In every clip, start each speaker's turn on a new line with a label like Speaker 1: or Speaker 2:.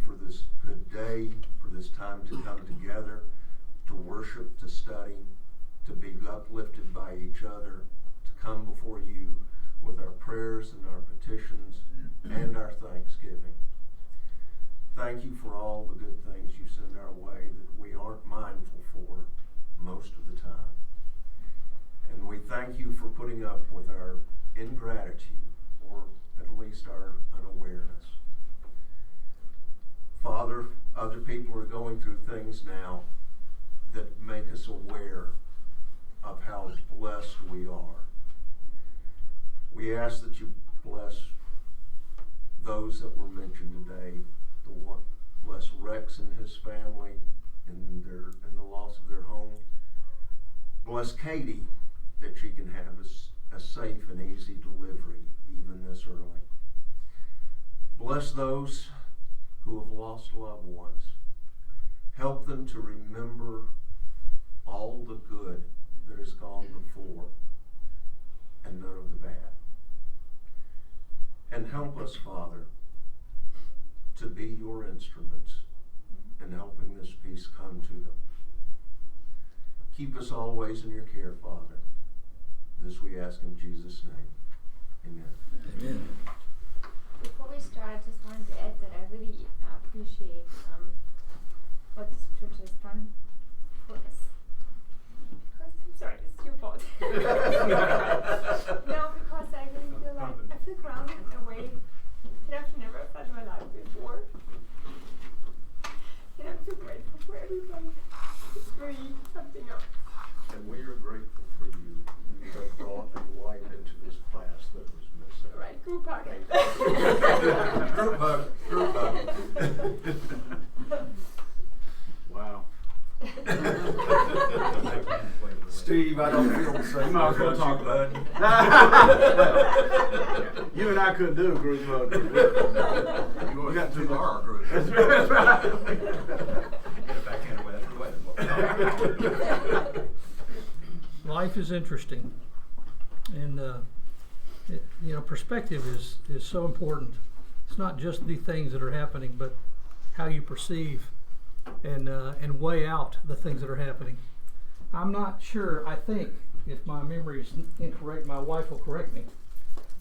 Speaker 1: for this good day, for this time to come together, to worship, to study, to be uplifted by each other, to come before you with our prayers and our petitions and our thanksgiving. Thank you for all the good things you send our way that we aren't mindful for most of the time. And we thank you for putting up with our ingratitude, or at least our unawareness. Father, other people are going through things now that make us aware of how blessed we are. We ask that you bless those that were mentioned today. Bless Rex and his family in the loss of their home. Bless Katie, that she can have a safe and easy delivery even this early. Bless those who have lost loved ones. Help them to remember all the good that has gone before and none of the bad. And help us, Father, to be your instruments in helping this peace come to them. Keep us always in your care, Father. This we ask in Jesus' name. Amen.
Speaker 2: Amen.
Speaker 3: Before we start, I just wanted to add that I really appreciate what this church has done for us. Because, I'm sorry, it's your fault. No, because I really feel like I feel grounded in a way that I've never felt in my life before. And I'm so grateful for everybody. It's really something else.
Speaker 1: And we are grateful for you. You have brought a light into this class that was missing.
Speaker 3: Right, group hug.
Speaker 1: Group hug.
Speaker 4: Wow.
Speaker 1: Steve, I don't feel the same.
Speaker 4: You might as well talk about it. You and I couldn't do a group hug.
Speaker 1: We got two our group.
Speaker 4: That's right.
Speaker 1: Get it back in with it.
Speaker 2: Life is interesting, and perspective is so important. It's not just the things that are happening, but how you perceive and weigh out the things that are happening. I'm not sure. I think, if my memory is incorrect, my wife will correct me.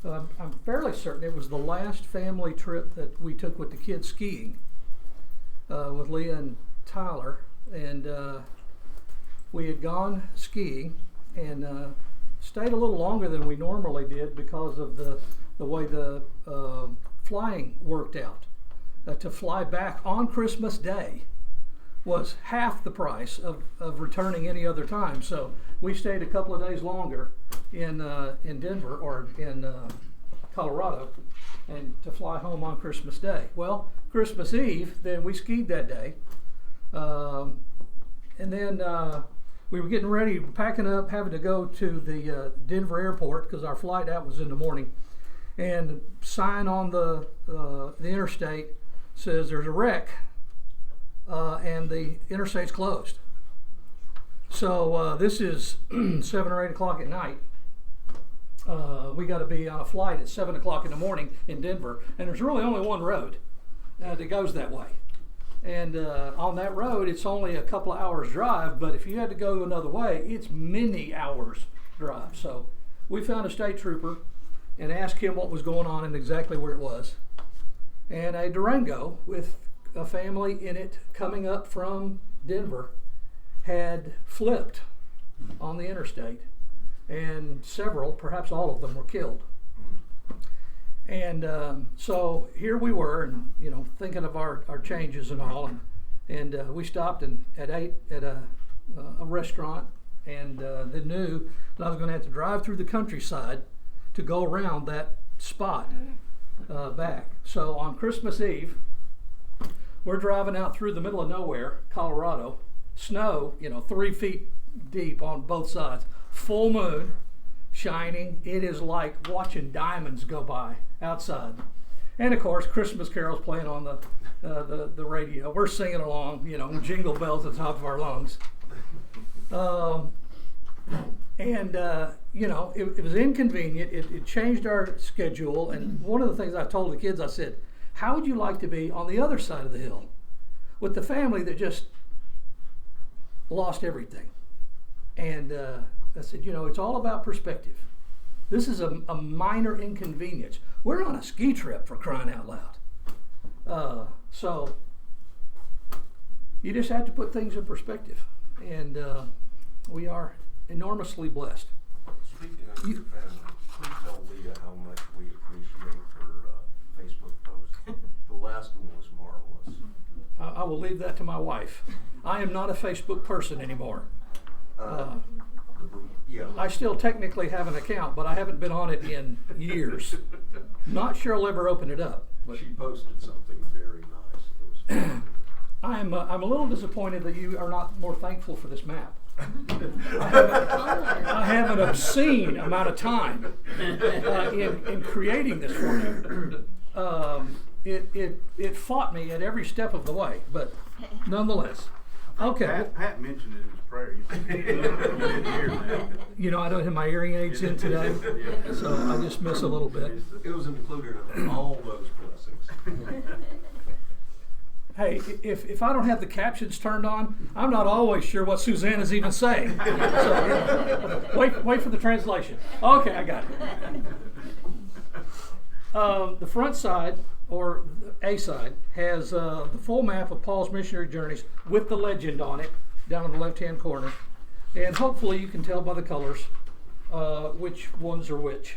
Speaker 2: I'm fairly certain it was the last family trip that we took with the kids skiing with Leah and Tyler, and we had gone skiing and stayed a little longer than we normally did because of the way the flying worked out. To fly back on Christmas Day was half the price of returning any other time. So we stayed a couple of days longer in Denver or in Colorado, and to fly home on Christmas Day. Well, Christmas Eve, then we skied that day, and then we were getting ready, packing up, having to go to the Denver airport because our flight out was in the morning, and sign on the interstate says there's a wreck. And the interstate's closed. So this is 7 or 8 o'clock at night. We got to be on a flight at 7 o'clock in the morning in Denver, and there's really only one road that goes that way. And on that road, it's only a couple of hours drive, but if you had to go another way, it's many hours drive. So we found a state trooper and asked him what was going on and exactly where it was. And a Durango with a family in it coming up from Denver had flipped on the interstate, and several, perhaps all of them, were killed. And so here we were, and thinking of our changes and all, and we stopped and ate at a restaurant, and then knew that I was going to have to drive through the countryside to go around that spot back. So on Christmas Eve, we're driving out through the middle of nowhere, Colorado, snow, 3 feet deep on both sides, full moon shining. It is like watching diamonds go by outside. And of course, Christmas carols playing on the radio. We're singing along, jingle bells at the top of our lungs. It was inconvenient. It changed our schedule. And one of the things I told the kids, I said, How would you like to be on the other side of the hill with the family that just lost everything? And I said, you know, it's all about perspective. This is a minor inconvenience. We're on a ski trip, for crying out loud. So you just have to put things in perspective. And we are enormously blessed.
Speaker 1: Speaking of your family, please tell Leah how much we appreciate her Facebook post. The last one was marvelous.
Speaker 2: I will leave that to my wife. I am not a Facebook person anymore.
Speaker 1: Yeah.
Speaker 2: I still technically have an account, but I haven't been on it in years. Not sure I'll ever open it up. But
Speaker 1: She posted something very nice. It was
Speaker 2: I'm a little disappointed that you are not more thankful for this map. I have an obscene amount of time in creating this for you. It fought me at every step of the way, but nonetheless. Okay.
Speaker 4: Pat mentioned it in his prayer. You didn't hear that.
Speaker 2: You know, I don't have my hearing aids in today, so I just miss a little bit.
Speaker 1: It was included in all those blessings.
Speaker 2: Hey, if I don't have the captions turned on, I'm not always sure what Suzanne is even saying. So, wait for the translation. Okay, I got it. The front side, or A side, has the full map of Paul's missionary journeys with the legend on it down in the left-hand corner. And hopefully you can tell by the colors which ones are which.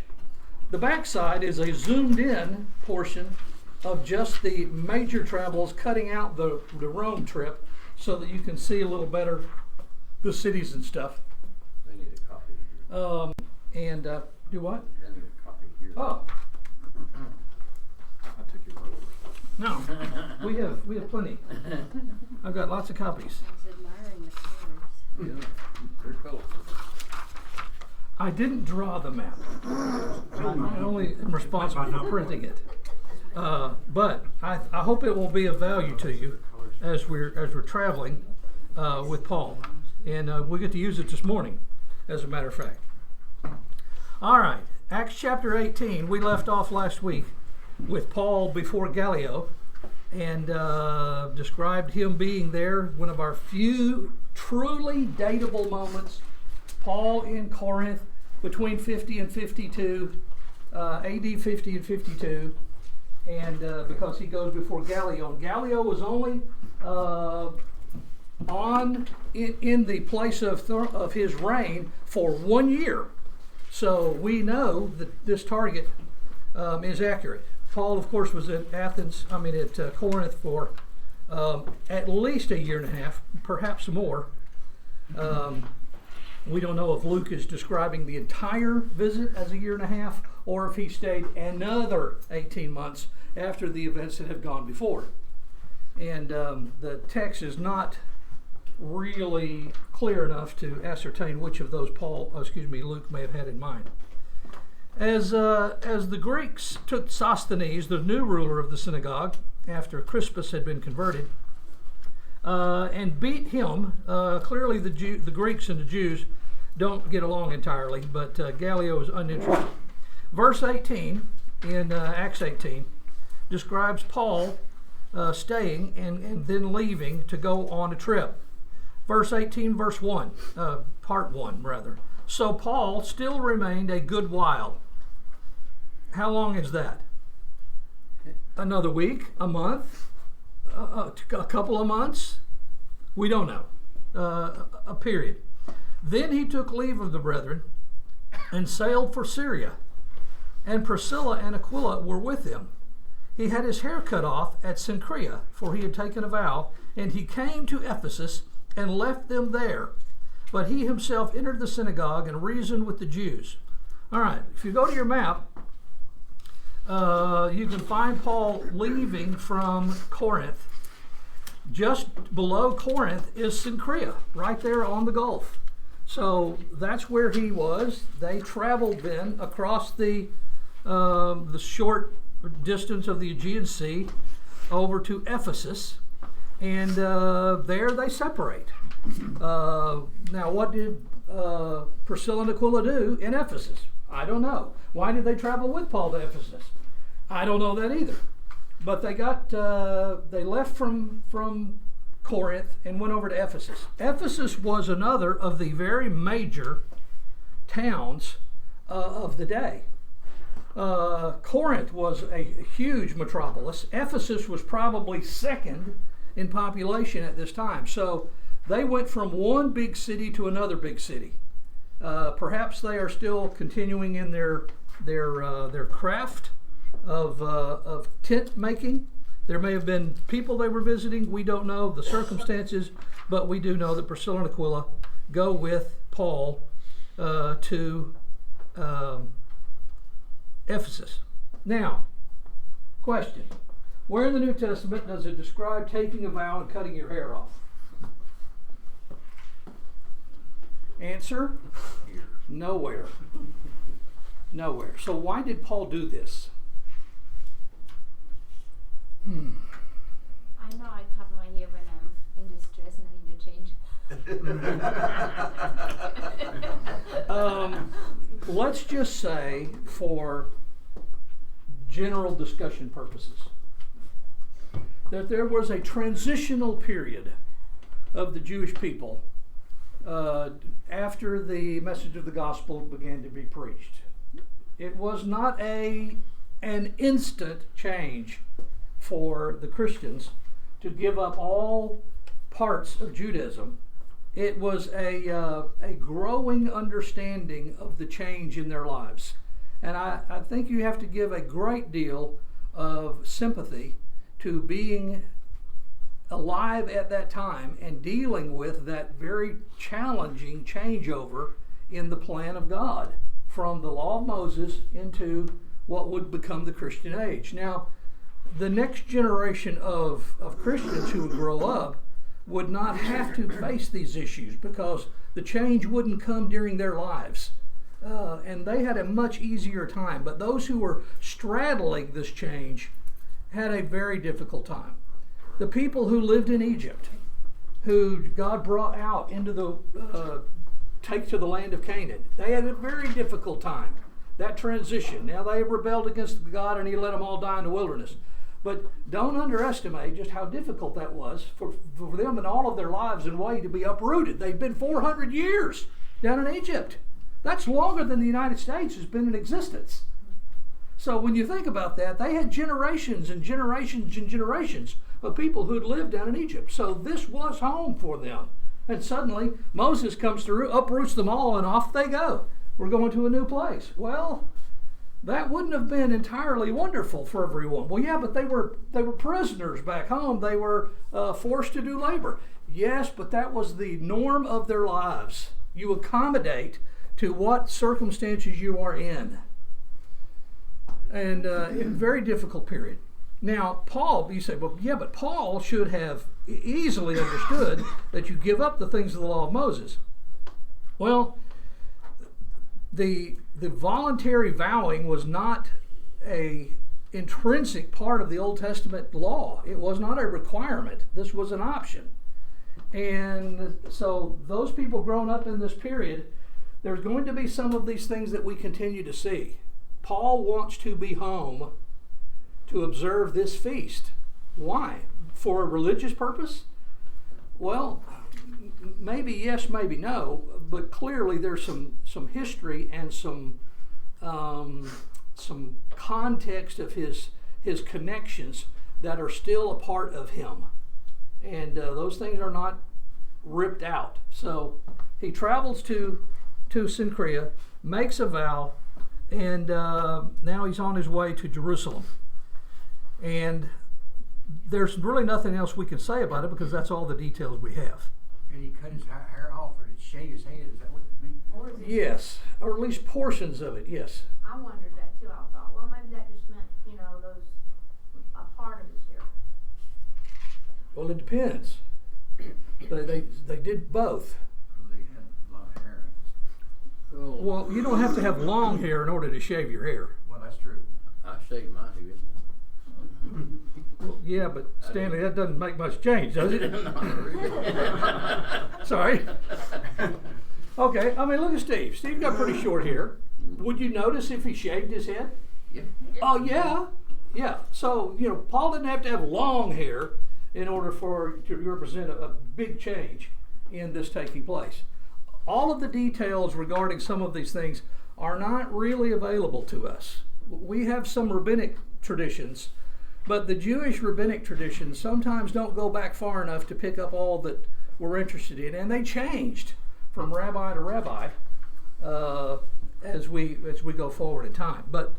Speaker 2: The back side is a zoomed-in portion of just the major travels, cutting out the Rome trip so that you can see a little better the cities and stuff.
Speaker 5: They need a copy here.
Speaker 2: Do what?
Speaker 5: They need a copy here.
Speaker 2: Oh,
Speaker 4: I took your word.
Speaker 2: no, we have plenty. I've got lots of copies.
Speaker 6: I was admiring the colors.
Speaker 5: Yeah, they're colorful.
Speaker 2: I didn't draw the map. I only am responsible for printing it. But I hope it will be of value to you as we're traveling with Paul, and we get to use it this morning, as a matter of fact. All right, Acts chapter 18. We left off last week with Paul before Gallio, and described him being there. One of our few truly dateable moments. Paul in Corinth between 50 and 52, AD 50 and 52. And because he goes before Gallio, and Gallio was only in the place of his reign for 1 year, so we know that this target is accurate. Paul, of course, was at Corinth for at least a year and a half, perhaps more. We don't know if Luke is describing the entire visit as a year and a half, or if he stayed another 18 months after the events that have gone before. And the text is not really clear enough to ascertain which of those Luke may have had in mind. As the Greeks took Sosthenes, the new ruler of the synagogue, after Crispus had been converted, and beat him. Clearly the Greeks and the Jews don't get along entirely, but Gallio is uninterested. Verse 18 in Acts 18 describes Paul staying and then leaving to go on a trip. Verse 18, verse 1, part 1 rather. So Paul still remained a good while. How long is that? Another week, a month, a couple of months? We don't know. A period. Then he took leave of the brethren and sailed for Syria. And Priscilla and Aquila were with him. He had his hair cut off at Cenchrea, for he had taken a vow, and he came to Ephesus and left them there. But he himself entered the synagogue and reasoned with the Jews. All right, if you go to your map, you can find Paul leaving from Corinth. Just below Corinth is Cenchrea, right there on the Gulf. So that's where he was. They traveled then across the short distance of the Aegean Sea over to Ephesus, and there they separate. Now, what did Priscilla and Aquila do in Ephesus? I don't know. Why did they travel with Paul to Ephesus? I don't know that either. But they left from Corinth and went over to Ephesus. Ephesus was another of the very major towns of the day. Corinth was a huge metropolis. Ephesus was probably second in population at this time. So they went from one big city to another big city. Perhaps they are still continuing in their craft of tent making. There may have been people they were visiting. We don't know the circumstances, but we do know that Priscilla and Aquila go with Paul to Ephesus. Now, question. Where in the New Testament does it describe taking a vow and cutting your hair off? Answer? Nowhere. Nowhere. So why did Paul do this?
Speaker 3: I know I cut my hair when I'm in distress and I need a change.
Speaker 2: Let's just say, for general discussion purposes, that there was a transitional period of the Jewish people after the message of the gospel began to be preached. It was not an instant change for the Christians to give up all parts of Judaism. It was a growing understanding of the change in their lives. And I think you have to give a great deal of sympathy to being alive at that time and dealing with that very challenging changeover in the plan of God from the law of Moses into what would become the Christian age. Now, the next generation of Christians who would grow up would not have to face these issues because the change wouldn't come during their lives. And they had a much easier time. But those who were straddling this change had a very difficult time. The people who lived in Egypt, who God brought out into take to the land of Canaan, they had a very difficult time. That transition. Now they rebelled against God and He let them all die in the wilderness. But don't underestimate just how difficult that was for them in all of their lives and way to be uprooted. They've been 400 years down in Egypt. That's longer than the United States has been in existence. So when you think about that, they had generations and generations and generations of people who had lived down in Egypt. So this was home for them. And suddenly Moses comes through, uproots them all, and off they go. We're going to a new place. Well, that wouldn't have been entirely wonderful for everyone. Well, yeah, but they were prisoners back home. They were forced to do labor. Yes, but that was the norm of their lives. You accommodate to what circumstances you are in. And a very difficult period. Now, Paul, you say, well, yeah, but Paul should have easily understood that you give up the things of the law of Moses. Well, the voluntary vowing was not a intrinsic part of the Old Testament law. It was not a requirement. This was an option. And so those people growing up in this period, there's going to be some of these things that we continue to see. Paul wants to be home to observe this feast. Why? For a religious purpose? Well, maybe yes, maybe no, but clearly there's some history and some context of his connections that are still a part of him. And those things are not ripped out. So he travels to Cenchrea, makes a vow, and now he's on his way to Jerusalem. And there's really nothing else we can say about it because that's all the details we have.
Speaker 7: Did he cut his hair off or did he shave his head? Is that what you mean?
Speaker 6: Or is it,
Speaker 2: Yes, or at least portions of it, yes.
Speaker 6: I wondered that too. I thought, well, maybe that just meant, a part of his hair.
Speaker 2: Well, it depends. They did both.
Speaker 7: They had a lot of hair in his.
Speaker 2: Well, you don't have to have long hair in order to shave your hair.
Speaker 7: Well, that's true.
Speaker 5: I shave my head.
Speaker 2: Well, yeah, but Stanley, that doesn't make much change, does it?
Speaker 5: Not really.
Speaker 2: Sorry. Okay, I mean, look at Steve. Steve got pretty short hair. Would you notice if he shaved his head?
Speaker 5: Yeah.
Speaker 2: Oh, yeah. Yeah, so, Paul didn't have to have long hair in order to represent a big change in this taking place. All of the details regarding some of these things are not really available to us. We have some rabbinic traditions, but the Jewish rabbinic traditions sometimes don't go back far enough to pick up all that we're interested in, and they changed from rabbi to rabbi as we go forward in time. But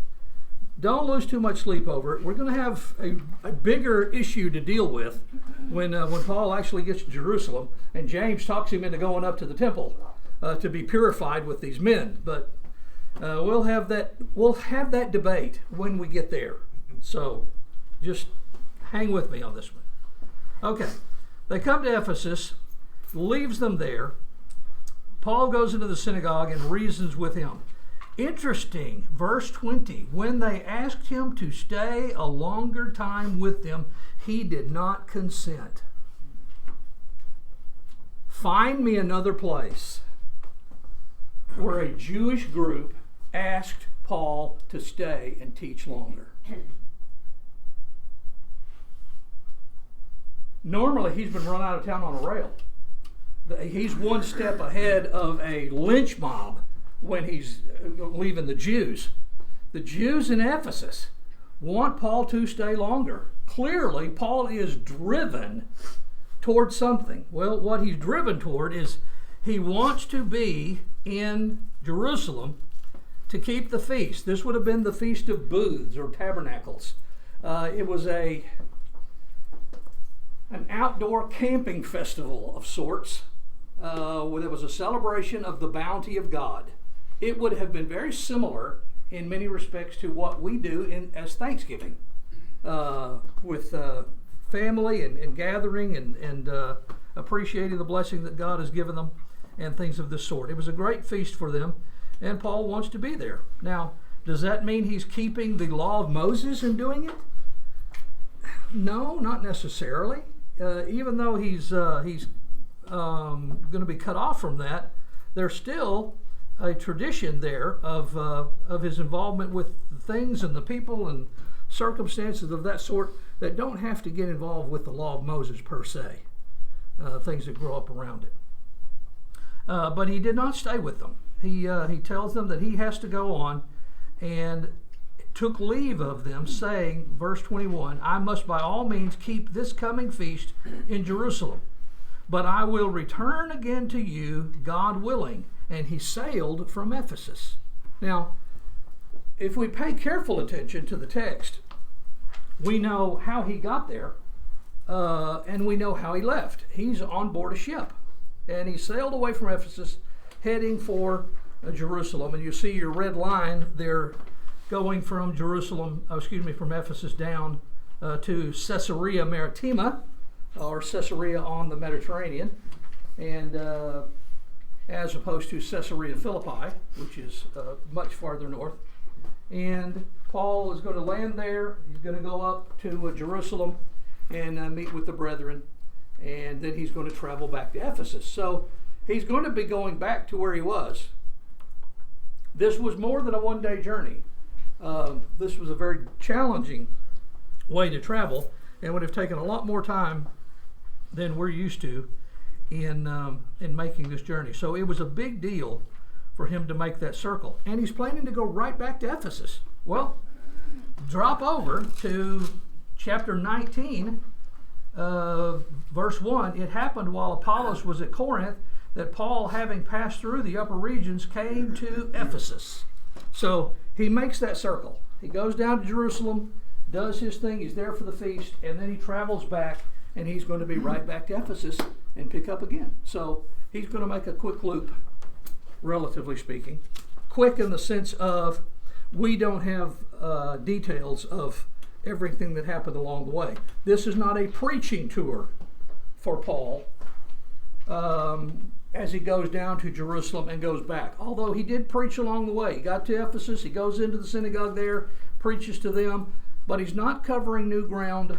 Speaker 2: don't lose too much sleep over it. We're going to have a bigger issue to deal with when Paul actually gets to Jerusalem, and James talks him into going up to the temple to be purified with these men. But we'll have that debate when we get there. So just hang with me on this one. Okay, they come to Ephesus, leaves them there. Paul goes into the synagogue and reasons with him. Interesting, verse 20, when they asked him to stay a longer time with them, he did not consent. Find me another place where a Jewish group asked Paul to stay and teach longer. Normally, he's been run out of town on a rail. He's one step ahead of a lynch mob when he's leaving the Jews. The Jews in Ephesus want Paul to stay longer. Clearly, Paul is driven toward something. Well, what he's driven toward is he wants to be in Jerusalem to keep the feast. This would have been the Feast of Booths or Tabernacles. It was an outdoor camping festival of sorts. Where there was a celebration of the bounty of God. It would have been very similar in many respects to what we do as Thanksgiving, with family and gathering and appreciating the blessing that God has given them and things of this sort. It was a great feast for them, and Paul wants to be there. Now, does that mean he's keeping the law of Moses and doing it? No, not necessarily. Even though he's going to be cut off from that, there's still a tradition there of his involvement with the things and the people and circumstances of that sort that don't have to get involved with the law of Moses per se, things that grow up around it. But he did not stay with them. He tells them that he has to go on, and took leave of them, saying, verse 21, I must by all means keep this coming feast in Jerusalem, but I will return again to you, God willing. And he sailed from Ephesus. Now, if we pay careful attention to the text, we know how he got there, and we know how he left. He's on board a ship, and he sailed away from Ephesus, heading for Jerusalem. And you see your red line there going from from Ephesus down to Caesarea Maritima, or Caesarea on the Mediterranean, and as opposed to Caesarea Philippi, which is much farther north. And Paul is going to land there. He's going to go up to Jerusalem and meet with the brethren, and then he's going to travel back to Ephesus. So he's going to be going back to where he was. This was more than a one-day journey. This was a very challenging way to travel, and would have taken a lot more time than we're used to in making this journey. So it was a big deal for him to make that circle. And he's planning to go right back to Ephesus. Well, drop over to chapter 19, verse 1. It happened while Apollos was at Corinth that Paul, having passed through the upper regions, came to Ephesus. So he makes that circle. He goes down to Jerusalem, does his thing, he's there for the feast, and then he travels back, and he's going to be right back to Ephesus and pick up again. So he's going to make a quick loop, relatively speaking. Quick in the sense of we don't have details of everything that happened along the way. This is not a preaching tour for Paul as he goes down to Jerusalem and goes back. Although he did preach along the way. He got to Ephesus, he goes into the synagogue there, preaches to them, but he's not covering new ground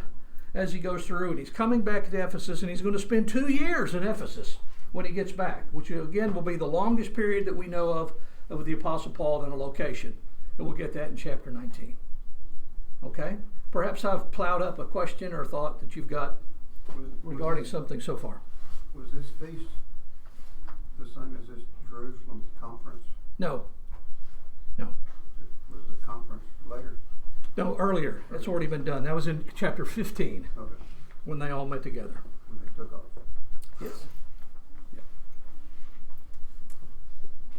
Speaker 2: as he goes through, and he's coming back to Ephesus, and he's going to spend 2 years in Ephesus when he gets back, which again will be the longest period that we know of the Apostle Paul in a location. And we'll get that in chapter 19. Okay? Perhaps I've plowed up a question or thought that you've got regarding something so far.
Speaker 7: Was this feast the same as this Jerusalem conference?
Speaker 2: No.
Speaker 7: Was the conference later?
Speaker 2: No, earlier. It's already been done. That was in chapter 15
Speaker 7: Okay,
Speaker 2: when they all met together.
Speaker 7: when they took off.
Speaker 2: Yes.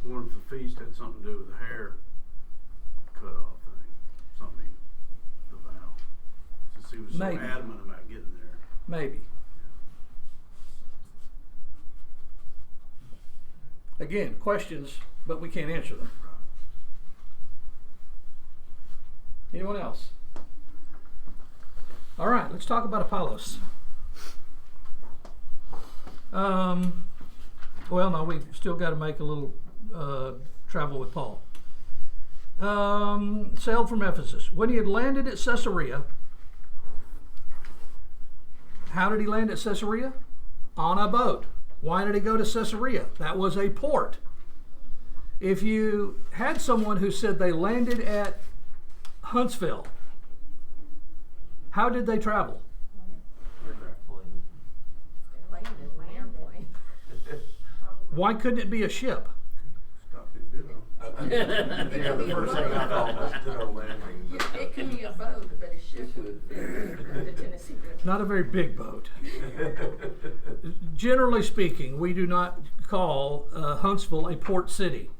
Speaker 4: I wonder if the feast had something to do with the hair cut off thing, something, the vow. Since he was so
Speaker 2: Maybe.
Speaker 4: adamant about getting there.
Speaker 2: Maybe. Again, questions, but we can't answer them.
Speaker 4: Right.
Speaker 2: Anyone else? All right, let's talk about Apollos. Well, no, we've still got to make a little travel with Paul. Sailed from Ephesus. When he had landed at Caesarea, how did he land at Caesarea? On a boat. Why did he go to Caesarea? That was a port. If you had someone who said they landed at Huntsville, how did they travel? Why couldn't it be a ship?
Speaker 7: Stopped at Ditto.
Speaker 1: Yeah, the first thing I thought was Ditto landing.
Speaker 8: Yeah, it could be a boat, but a ship would fit the Tennessee River.
Speaker 2: Not a very big boat. Generally speaking, we do not call Huntsville a port city.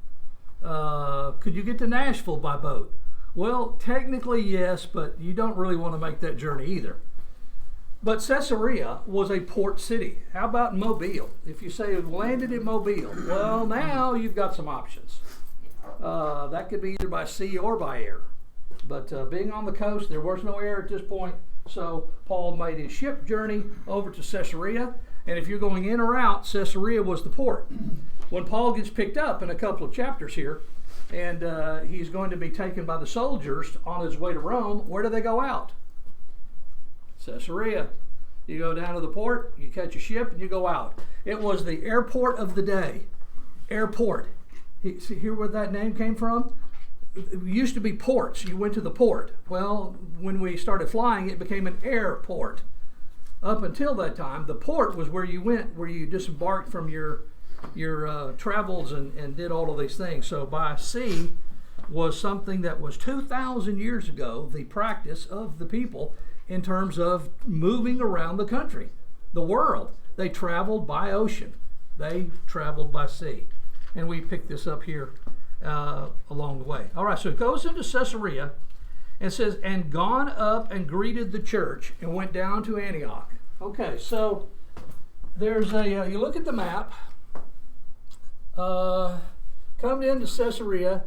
Speaker 2: Could you get to Nashville by boat? Well, technically yes, but you don't really want to make that journey either. But Caesarea was a port city. How about Mobile? If you say it landed in Mobile, well, now you've got some options. That could be either by sea or by air. But being on the coast, there was no air at this point, so Paul made his ship journey over to Caesarea. And if you're going in or out, Caesarea was the port. When Paul gets picked up in a couple of chapters here, and he's going to be taken by the soldiers on his way to Rome, where do they go out? Caesarea. You go down to the port, you catch a ship, and you go out. It was the airport of the day. Airport. See, hear where that name came from? It used to be ports. You went to the port. Well, when we started flying, it became an airport. Up until that time, the port was where you went, where you disembarked from your travels and did all of these things. So by sea was something that was 2,000 years ago, the practice of the people in terms of moving around the country, the world. They traveled by ocean. They traveled by sea. And we pick this up here along the way. All right, so it goes into Caesarea and says, and gone up and greeted the church and went down to Antioch. Okay, so there's a, you look at the map, come into Caesarea,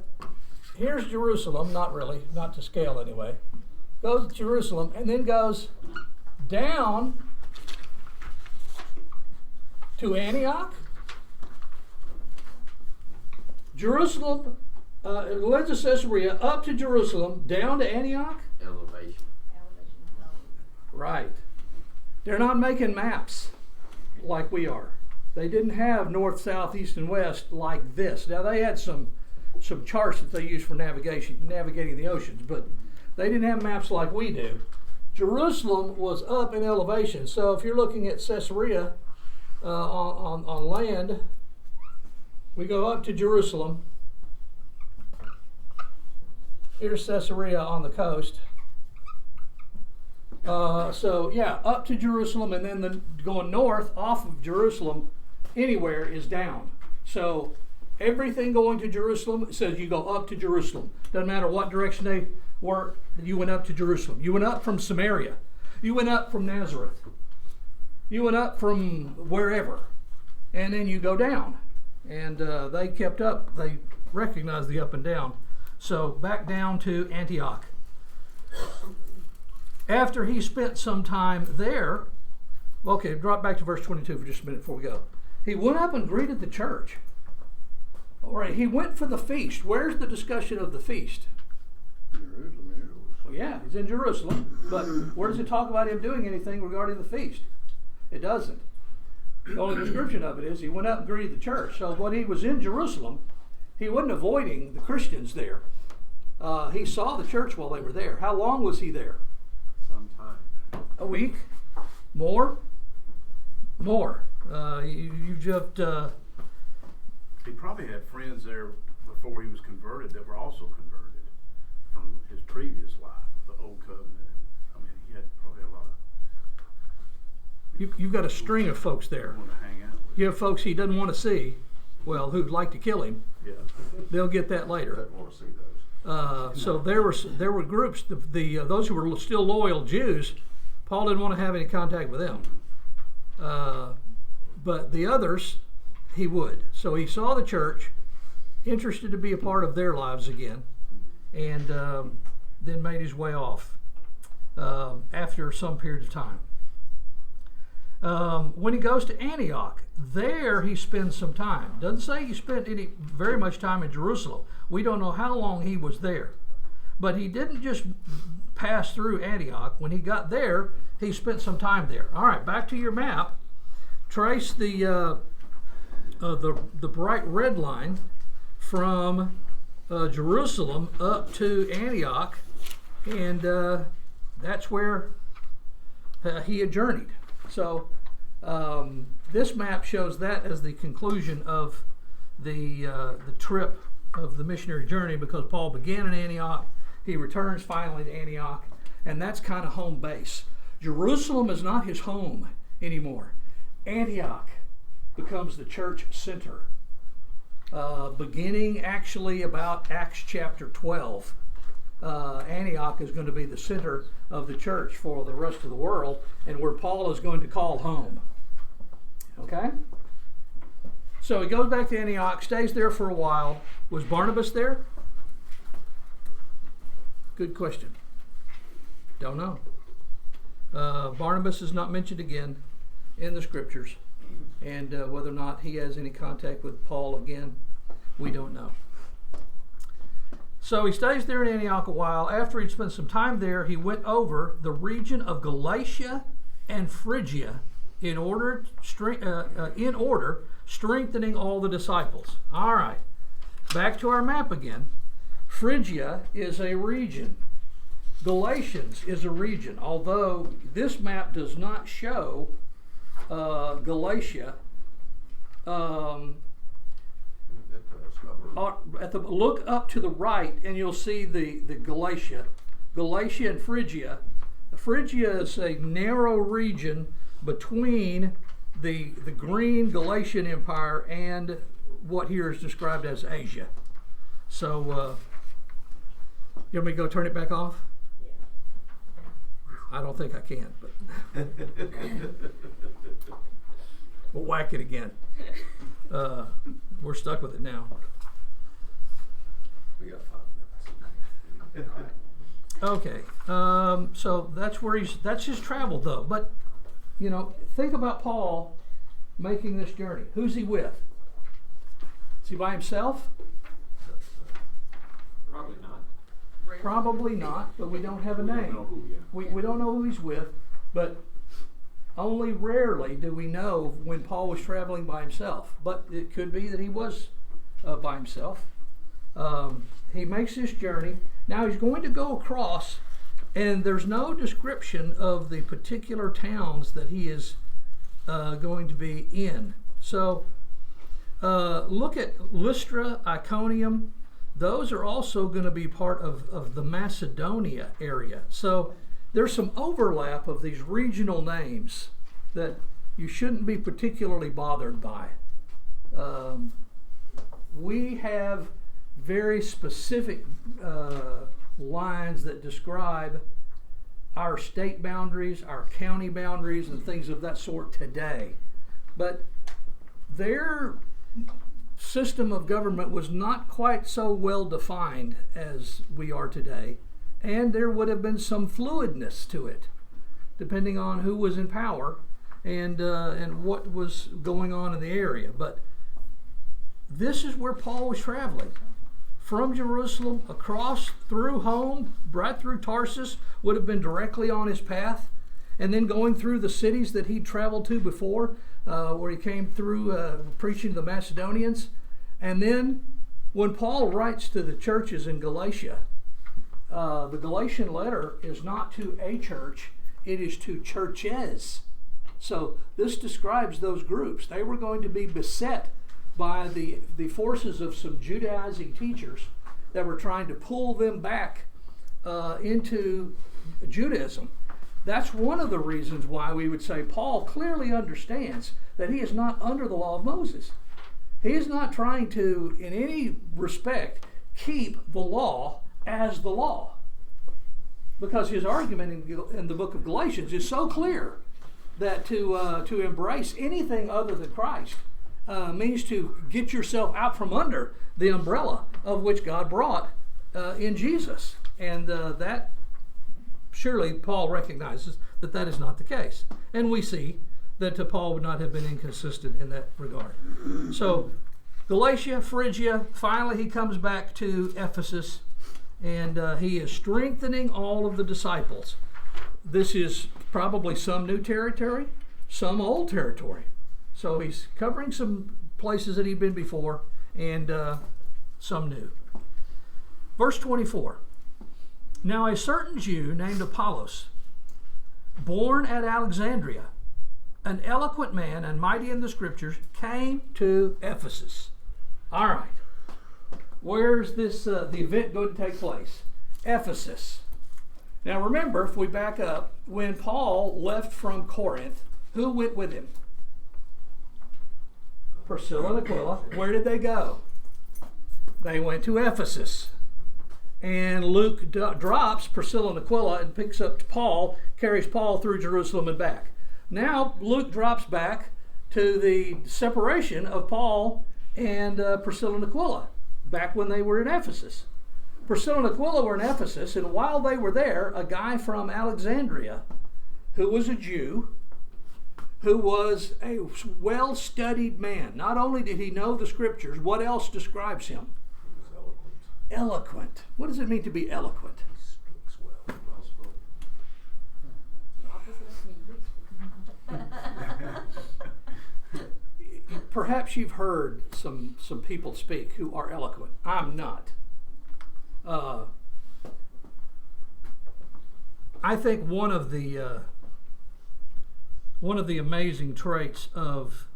Speaker 2: here's Jerusalem, not really, not to scale anyway, goes to Jerusalem and then goes down to Antioch. Jerusalem, led to Caesarea, up to Jerusalem, down to Antioch.
Speaker 5: Elevation.
Speaker 2: Right. They're not making maps like we are. They didn't have north, south, east, and west like this. Now they had some charts that they used for navigating the oceans, but they didn't have maps like we do. Jerusalem was up in elevation. So if you're looking at Caesarea on land, we go up to Jerusalem. Here's Caesarea on the coast. So yeah, up to Jerusalem, and then going north off of Jerusalem, anywhere is down. So everything going to Jerusalem says you go up to Jerusalem. Doesn't matter what direction they were, you went up to Jerusalem. You went up from Samaria. You went up from Nazareth. You went up from wherever, and then you go down. And they kept up. They recognized the up and down. So back down to Antioch. After he spent some time there, okay, drop back to verse 22 for just a minute before we go. He went up and greeted the church. All right, he went for the feast. Where's the discussion of the feast?
Speaker 5: Jerusalem.
Speaker 2: Well, yeah, he's in Jerusalem, but where does it talk about him doing anything regarding the feast? It doesn't. The only description of it is he went up and greeted the church. So when he was in Jerusalem, he wasn't avoiding the Christians there. He saw the church while they were there. How long was he there? A week? More? More. You just,
Speaker 4: He probably had friends there before he was converted that were also converted from his previous life, the old covenant. I mean, he had probably a lot of
Speaker 2: you've got a string of folks there.
Speaker 4: people to hang out with.
Speaker 2: You have folks he doesn't want to see, well, who'd like to kill him.
Speaker 4: Yeah.
Speaker 2: They'll get that later.
Speaker 1: Doesn't want to see those.
Speaker 2: So there were groups, those who were still loyal Jews, Paul didn't want to have any contact with them. But the others, he would. So he saw the church, interested to be a part of their lives again, and then made his way off after some period of time. When he goes to Antioch, there he spends some time. Doesn't say he spent very much time in Jerusalem. We don't know how long he was there. But he didn't just pass through Antioch. When he got there, he spent some time there. All right, back to your map. Trace the bright red line from Jerusalem up to Antioch, and that's where he had journeyed. So this map shows that as the conclusion of the trip of the missionary journey, because Paul began in Antioch, he returns finally to Antioch, and that's kind of home base. Jerusalem is not his home anymore. Antioch becomes the church center. Beginning actually about Acts chapter 12, Antioch is going to be the center of the church for the rest of the world, and where Paul is going to call home. Okay? So he goes back to Antioch, stays there for a while. Was Barnabas there? Good question. Don't know. Barnabas is not mentioned again in the scriptures, and whether or not he has any contact with Paul again, we don't know. So he stays there in Antioch a while. After he'd spent some time there, he went over the region of Galatia and Phrygia in order, strengthening all the disciples. All right, back to our map again. Phrygia is a region. Galatians is a region, although this map does not show Galatia. Look up to the right and you'll see the Galatia and Phrygia. Phrygia is a narrow region between the green Galatian Empire and what here is described as Asia. So, you want me to go turn it back off?
Speaker 8: Yeah.
Speaker 2: I don't think I can, but we'll whack it again. We're stuck with it now.
Speaker 1: We got 5 minutes.
Speaker 2: Okay, so that's his travel though. But think about Paul making this journey. Who's he with? Is he by himself?
Speaker 5: Probably not.
Speaker 2: Probably not, but we don't have a
Speaker 5: We don't
Speaker 2: name.
Speaker 5: know who yet.
Speaker 2: We don't know who he's with, but only rarely do we know when Paul was traveling by himself. But it could be that he was by himself. He makes this journey. Now he's going to go across, and there's no description of the particular towns that he is going to be in. So look at Lystra, Iconium. Those are also going to be part of the Macedonia area. So there's some overlap of these regional names that you shouldn't be particularly bothered by. We have very specific lines that describe our state boundaries, our county boundaries, and things of that sort today. But their system of government was not quite so well defined as we are today, and there would have been some fluidness to it, depending on who was in power and what was going on in the area. But this is where Paul was traveling. From Jerusalem, across through home, right through Tarsus, would have been directly on his path, and then going through the cities that he'd traveled to before, where he came through preaching to the Macedonians. And then when Paul writes to the churches in Galatia, the Galatian letter is not to a church, it is to churches. So this describes those groups. They were going to be beset by the forces of some Judaizing teachers that were trying to pull them back into Judaism. That's one of the reasons why we would say Paul clearly understands that he is not under the law of Moses. He is not trying to, in any respect, keep the law as the law. Because his argument in the book of Galatians is so clear that to embrace anything other than Christ means to get yourself out from under the umbrella of which God brought in Jesus. And that surely Paul recognizes that that is not the case. And we see that Paul would not have been inconsistent in that regard. So Galatia, Phrygia, finally he comes back to Ephesus, and he is strengthening all of the disciples. This is probably some new territory, some old territory. So he's covering some places that he'd been before, and some new. Verse 24. Now a certain Jew named Apollos, born at Alexandria, an eloquent man and mighty in the scriptures, came to Ephesus. All right. Where's this the event going to take place? Ephesus. Now remember, if we back up, when Paul left from Corinth, who went with him? Priscilla and Aquila. Where did they go? They went to Ephesus. And Luke drops Priscilla and Aquila and picks up Paul, carries Paul through Jerusalem and back. Now Luke drops back to the separation of Paul and Priscilla and Aquila, back when they were in Ephesus. Priscilla and Aquila were in Ephesus, and while they were there, a guy from Alexandria, who was a Jew, who was a well-studied man. Not only did he know the scriptures, what else describes him? Eloquent. What does it mean to be eloquent?
Speaker 1: He speaks well. Well spoken.
Speaker 2: Perhaps you've heard some people speak who are eloquent. I'm not. I think one of the amazing traits of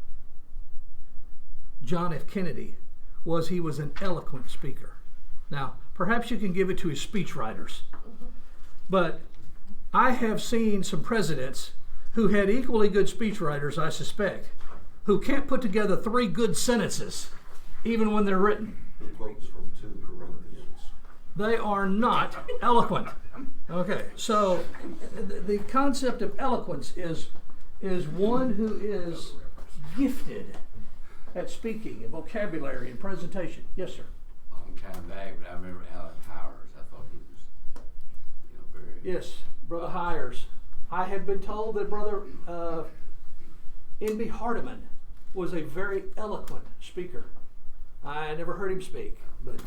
Speaker 2: John F. Kennedy was he was an eloquent speaker. Now, perhaps you can give it to his speechwriters, but I have seen some presidents who had equally good speechwriters, I suspect, who can't put together 3 good sentences, even when they're written.
Speaker 1: Who quotes from 2 Corinthians.
Speaker 2: They are not eloquent. Okay, so the concept of eloquence is one who is gifted at speaking and vocabulary and presentation. Yes, sir.
Speaker 5: Long time back, but I remember Alan Powers. I thought he was, very.
Speaker 2: Yes, Brother Hires. I have been told that Brother N.B. Hardiman was a very eloquent speaker. I never heard him speak, but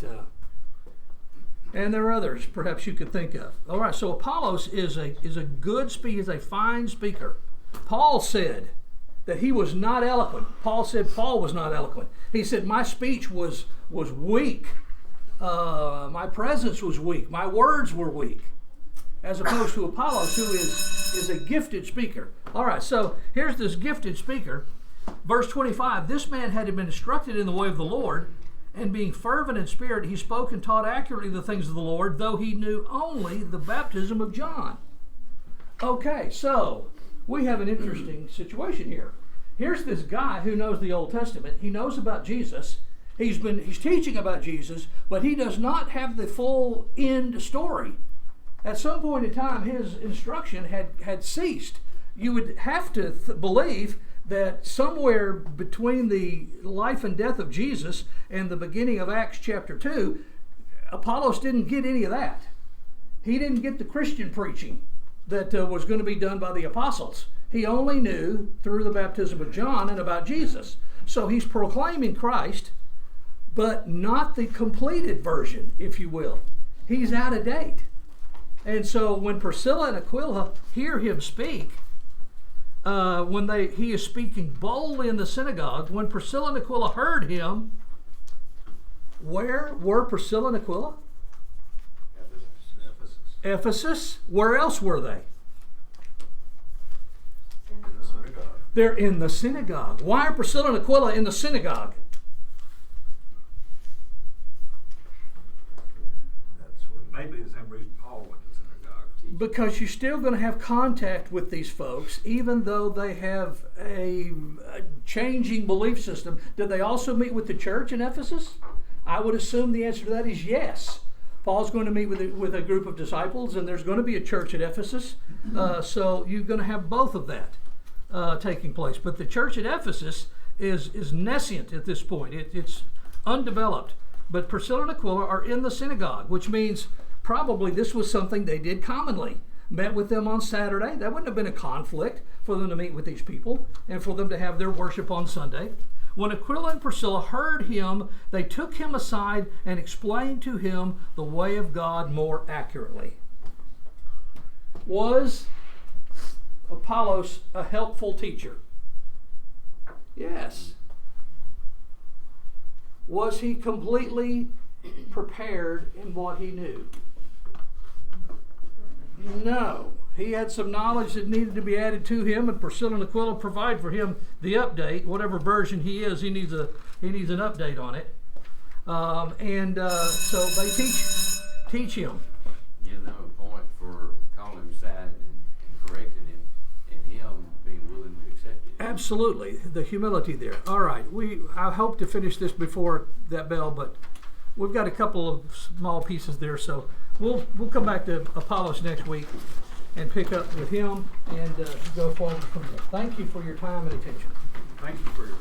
Speaker 2: and there are others perhaps you could think of. All right, so Apollos is a good speaker, is a fine speaker. Paul said that he was not eloquent. Paul said Paul was not eloquent. He said my speech was weak. My presence was weak. My words were weak. As opposed to Apollos, who is a gifted speaker. All right, so here's this gifted speaker. Verse 25, this man had been instructed in the way of the Lord, and being fervent in spirit, he spoke and taught accurately the things of the Lord, though he knew only the baptism of John. Okay, so we have an interesting situation here. Here's this guy who knows the Old Testament. He knows about Jesus. He's teaching about Jesus, but he does not have the full end story. At some point in time, his instruction had ceased. You would have to believe that somewhere between the life and death of Jesus and the beginning of Acts chapter 2, Apollos didn't get any of that. He didn't get the Christian preaching that was going to be done by the apostles. He only knew through the baptism of John and about Jesus. So he's proclaiming Christ, but not the completed version, if you will. He's out of date. And so when Priscilla and Aquila hear him speak, he is speaking boldly in the synagogue. When Priscilla and Aquila heard him, where were Priscilla and Aquila?
Speaker 1: Ephesus.
Speaker 2: Ephesus. Where else were they? They're in the synagogue. Why are Priscilla and Aquila in the synagogue?
Speaker 1: That's where.
Speaker 9: Maybe the same reason Paul went to synagogue.
Speaker 2: Because you're still going to have contact with these folks, even though they have a changing belief system. Did they also meet with the church in Ephesus? I would assume the answer to that is yes. Paul's going to meet with a group of disciples, and there's going to be a church at Ephesus. So you're going to have both of that taking place. But the church at Ephesus is nascent at this point. It's undeveloped. But Priscilla and Aquila are in the synagogue, which means probably this was something they did commonly. Met with them on Saturday. That wouldn't have been a conflict for them to meet with these people and for them to have their worship on Sunday. When Aquila and Priscilla heard him, they took him aside and explained to him the way of God more accurately. Was Apollos a helpful teacher? Yes. Was he completely prepared in what he knew? No. He had some knowledge that needed to be added to him, and Priscilla and Aquila provide for him the update. Whatever version he is, he needs an update on it. So they teach him.
Speaker 5: Give them a point for calling him aside and correcting him, and him being willing to accept it.
Speaker 2: Absolutely, the humility there. All right, I hope to finish this before that bell, but we've got a couple of small pieces there, so we'll come back to Apollos next week and pick up with him and go forward from there. Thank you for your time and attention.
Speaker 4: Thank you for your